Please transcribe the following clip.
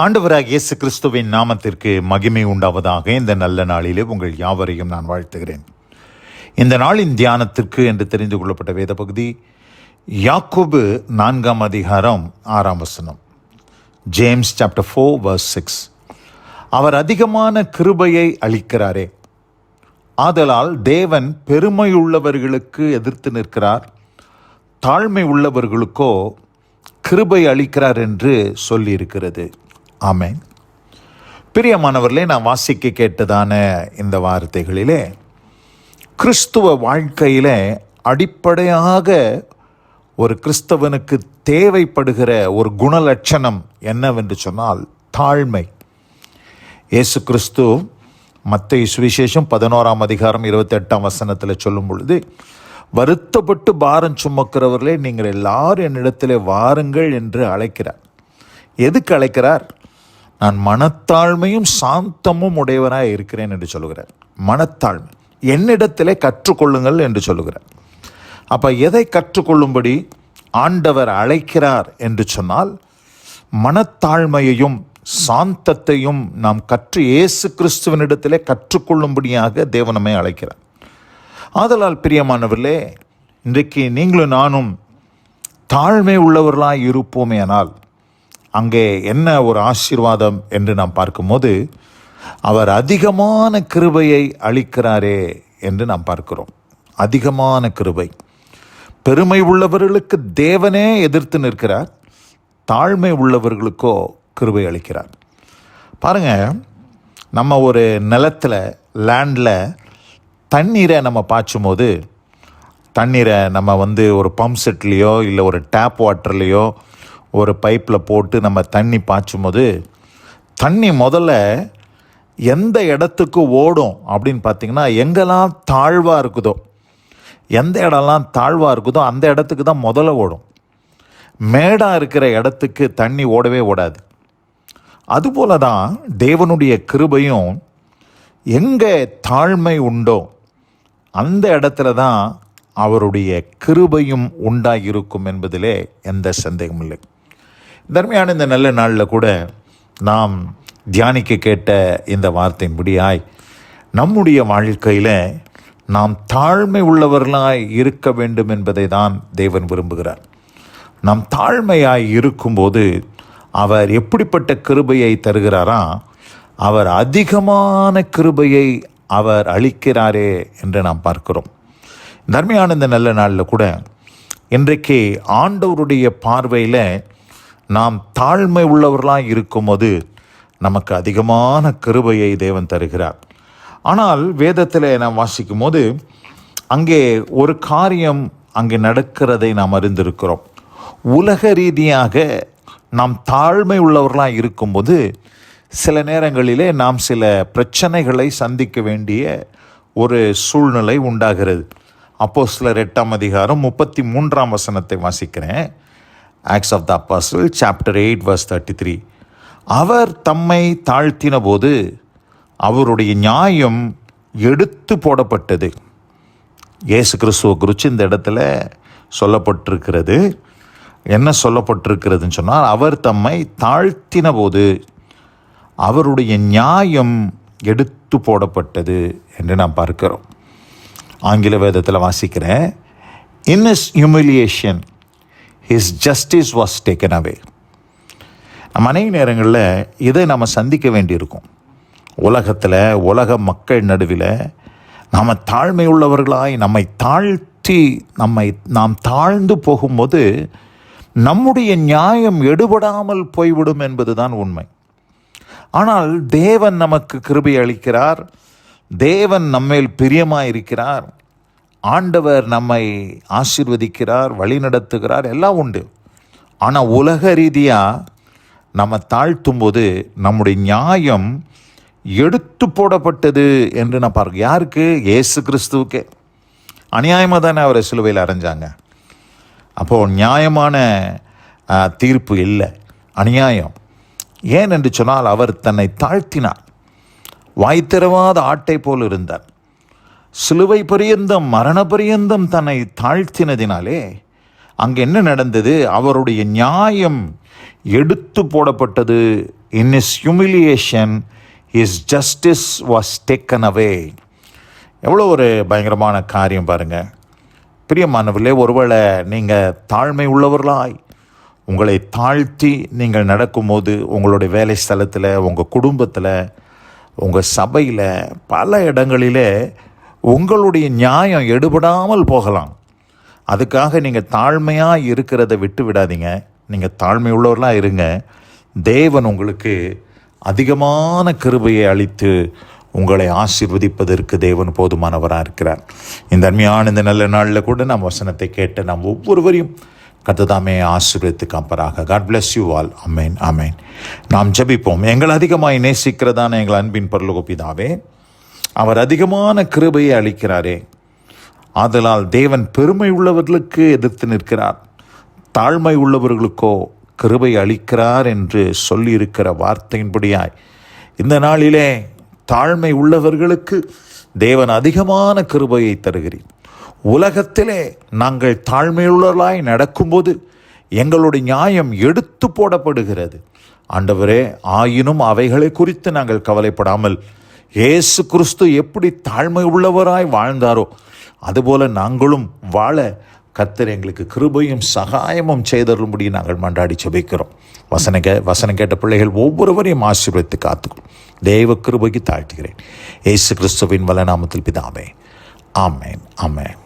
ஆண்டவராகிய இயேசு கிறிஸ்துவின் நாமத்திற்கு மகிமை உண்டாவதாக. இந்த நல்ல நாளிலே உங்கள் யாவரையும் நான் வாழ்த்துகிறேன். இந்த நாளின் தியானத்திற்கு என்று தெரிந்து கொள்ளப்பட்ட வேத பகுதி யாக்கோபு 4:6. James chapter 4:6. அவர் அதிகமான கிருபையை அளிக்கிறாரே, ஆதலால் தேவன் பெருமையுள்ளவர்களுக்கு எதிர்த்து நிற்கிறார், தாழ்மை உள்ளவர்களுக்கோ கிருபை அளிக்கிறார் என்று சொல்லியிருக்கிறது. ஆமென். பிரியமானவர்களே, நான் வாசிக்க கேட்டதான இந்த வார்த்தைகளிலே கிறிஸ்துவ வாழ்க்கையில அடிப்படையாக ஒரு கிறிஸ்தவனுக்கு தேவைப்படுகிற ஒரு குணலட்சணம் என்னவென்று சொன்னால் தாழ்மை. இயேசு கிறிஸ்து மத்தேயு சுவிசேஷம் 11:28 சொல்லும் பொழுது, வருத்தப்பட்டு பாரம் சுமக்கிறவர்களே நீங்கள் எல்லாரும் என்னிடத்தில் வாருங்கள் என்று அழைக்கிறார். எதுக்கு அழைக்கிறார்? நான் மனத்தாழ்மையும் சாந்தமும் உடையவராய் இருக்கிறேன் என்று சொல்லுகிறார். மனத்தாழ்மை, என்னிடத்திலே கற்றுக்கொள்ளுங்கள் என்று சொல்லுகிறார். அப்போ எதை கற்றுக்கொள்ளும்படி ஆண்டவர் அழைக்கிறார் என்று சொன்னால், மனத்தாழ்மையையும் சாந்தத்தையும் நாம் கற்று இயேசு கிறிஸ்துவனிடத்திலே கற்றுக்கொள்ளும்படியாக தேவன் நம்மை அழைக்கிறார். ஆதலால் பிரியமானவர்களே, இன்றைக்கு நீங்களும் நானும் தாழ்மை உள்ளவர்களாய் இருப்போமே ஆனால் அங்கே என்ன ஒரு ஆசீர்வாதம் என்று நாம் பார்க்கும்போது, அவர் அதிகமான கிருபையை அளிக்கிறாரே என்று நாம் பார்க்கிறோம். அதிகமான கிருபை. பெருமை உள்ளவர்களுக்கு தேவனே எதிர்த்து நிற்கிறார், தாழ்மை உள்ளவர்களுக்கோ கிருபை அளிக்கிறார். பாருங்க, நம்ம ஒரு நிலத்தில் லேண்டில் தண்ணீரை நம்ம பாய்ச்சும் போது, தண்ணீரை நம்ம ஒரு பம்ப் செட்லேயோ இல்லை ஒரு டேப் வாட்டர்லேயோ ஒரு பைப்பில் போட்டு நம்ம தண்ணி பாய்ச்சும் போது, தண்ணி முதல்ல எந்த இடத்துக்கு ஓடும் அப்படின்னு பார்த்திங்கன்னா, எங்கெல்லாம் தாழ்வாக இருக்குதோ, எந்த இடம்லாம் தாழ்வாக இருக்குதோ அந்த இடத்துக்கு தான் முதல்ல ஓடும். மேடாக இருக்கிற இடத்துக்கு தண்ணி ஓடவே ஓடாது. அதுபோல தான் தேவனுடைய கிருபையும் எங்கே தாழ்மை உண்டோ அந்த இடத்துல தான் அவருடைய கிருபையும் உண்டாகியிருக்கும் என்பதிலே எந்த சந்தேகமும் இல்லை. தர்மையான இந்த நல்ல நாளில் கூட நாம் தியானிக்க கேட்ட இந்த வார்த்தையின்படியாய் நம்முடைய வாழ்க்கையில் நாம் தாழ்மை உள்ளவர்களாய் இருக்க வேண்டும் என்பதை தான் தேவன் விரும்புகிறார். நாம் தாழ்மையாய் இருக்கும்போது அவர் எப்படிப்பட்ட கிருபையை தருகிறாரா? அவர் அதிகமான கிருபையை அவர் அளிக்கிறாரே என்று நாம் பார்க்கிறோம். தர்மையான இந்த நல்ல நாளில் கூட இன்றைக்கு ஆண்டவருடைய பார்வையில் நாம் தாழ்மை உள்ளவர்களாக இருக்கும்போது நமக்கு அதிகமான கிருபையை தேவன் தருகிறார். ஆனால் வேதத்தில் நாம் வாசிக்கும் போது அங்கே ஒரு காரியம் அங்கே நடக்கிறதை நாம் அறிந்திருக்கிறோம். உலக ரீதியாக நாம் தாழ்மை உள்ளவர்களாக இருக்கும்போது சில நேரங்களிலே நாம் சில பிரச்சனைகளை சந்திக்க வேண்டிய ஒரு சூழ்நிலை உண்டாகிறது. அப்போஸ்தலர் 8:33 வாசிக்கிறேன். Acts of the Apostle chapter 8:33. அவர் தம்மை தாழ்த்தின போது அவருடைய நியாயம் எடுத்து போடப்பட்டது. இயேசு கிறிஸ்துவை குறித்து இந்த இடத்துல சொல்லப்பட்டிருக்கிறது. என்ன சொல்லப்பட்டிருக்கிறதுன்னு சொன்னால், அவர் தம்மை தாழ்த்தின போது அவருடைய நியாயம் எடுத்து போடப்பட்டது என்று நாம் பார்க்கிறோம். ஆங்கில வேதத்தில் வாசிக்கிறேன், in his humiliation his justice was taken away. நம்ம அநேக நேரங்களில் இதை நம்ம சந்திக்க வேண்டியிருக்கும். உலகத்தில், உலக மக்கள் நடுவில் நாம் தாழ்மை உள்ளவர்களாய் நம்மை தாழ்த்தி நாம் தாழ்ந்து போகும்போது நம்முடைய நியாயம் எடுபடாமல் போய்விடும் என்பதுதான் உண்மை. ஆனால் தேவன் நமக்கு கிருபை அளிக்கிறார். தேவன் நம்மேல் பிரியமாக இருக்கிறார். ஆண்டவர் நம்மை ஆசீர்வதிக்கிறார், வழி நடத்துகிறார், எல்லாம் உண்டு. ஆனால் உலக ரீதியாக நம்ம தாழ்த்தும் போது நம்முடைய நியாயம் எடுத்து போடப்பட்டது என்று நான் பார்க்க. யாருக்கு? இயேசு கிறிஸ்துவுக்கே. அநியாயமாக தானே அவரை சிலுவையில் அறைஞ்சாங்க. அப்போது நியாயமான தீர்ப்பு இல்லை, அநியாயம். ஏன் என்று சொன்னால், அவர் தன்னை தாழ்த்தினார். வாய் திறவாத ஆட்டை போல் இருந்தார். சிலுவை பரியந்தம், மரண பரியந்தம் தன்னை தாழ்த்தினதினாலே அங்கே என்ன நடந்தது? அவருடைய நியாயம் எடுத்து போடப்பட்டது in his humiliation his justice was taken away. எவ்வளோ ஒரு பயங்கரமான காரியம் பாருங்கள். பிரியமானவர்களே, ஒருவேளை நீங்கள் தாழ்மை உள்ளவர்களாய் உங்களை தாழ்த்தி நீங்கள் நடக்கும்போது உங்களுடைய வேலை ஸ்தலத்தில், உங்கள் குடும்பத்தில், உங்கள் சபையில், பல இடங்களிலே உங்களுடைய நியாயம் எடுபடாமல் போகலாம். அதுக்காக நீங்கள் தாழ்மையாக இருக்கிறத விட்டு விடாதீங்க. நீங்கள் தாழ்மை உள்ளவர்களாக இருங்க. தேவன் உங்களுக்கு அதிகமான கிருபையை அளித்து உங்களை ஆசீர்வதிப்பதற்கு தேவன் போதுமானவராக இருக்கிறார். இந்த அருமையான இந்த நல்ல நாளில் கூட நாம் வசனத்தை கேட்டு நாம் ஒவ்வொருவரையும் கர்த்தர் ஆசீர்வதித்து காப்பராக. God bless you all. ஆமென், ஆமென். நாம் ஜெபிப்போம். எங்கள் அதிகமாய் நேசிக்கிறதான எங்கள் அன்பின் பரலோக பிதாவே, அவர் அதிகமான கிருபையை அளிக்கிறாரே. ஆதலால் தேவன் பெருமை உள்ளவர்களுக்கு எதிர்த்து நிற்கிறார், தாழ்மை உள்ளவர்களுக்கோ கிருபை அளிக்கிறார் என்று சொல்லியிருக்கிற வார்த்தையின்படியாய் இந்த நாளிலே தாழ்மை உள்ளவர்களுக்கு தேவன் அதிகமான கிருபையை தருகிறீர். உலகத்திலே நாங்கள் தாழ்மையுள்ளவர்களாய் நடக்கும்போது எங்களுடைய நியாயம் எடுத்து போடப்படுகிறது. ஆண்டவரே, ஆயினும் அவைகளை குறித்து நாங்கள் கவலைப்படாமல் இயேசு கிறிஸ்து எப்படி தாழ்மை உள்ளவராய் வாழ்ந்தாரோ அதுபோல நாங்களும் வாழ கர்த்தர் எங்களுக்கு கிருபையும் சகாயமும் செய்தருளும்படி நாங்கள் மன்றாடி ஜெபிக்கிறோம். வசனம் கேட்ட பிள்ளைகள் ஒவ்வொருவரையும் ஆசீர்வதித்து காத்துக்கொள்ளும் தேவ கிருபைக்கு தாழ்த்துகிறேன். இயேசு கிறிஸ்துவின் வல்ல நாமத்தில் பிதாவே. ஆமென், ஆமென்.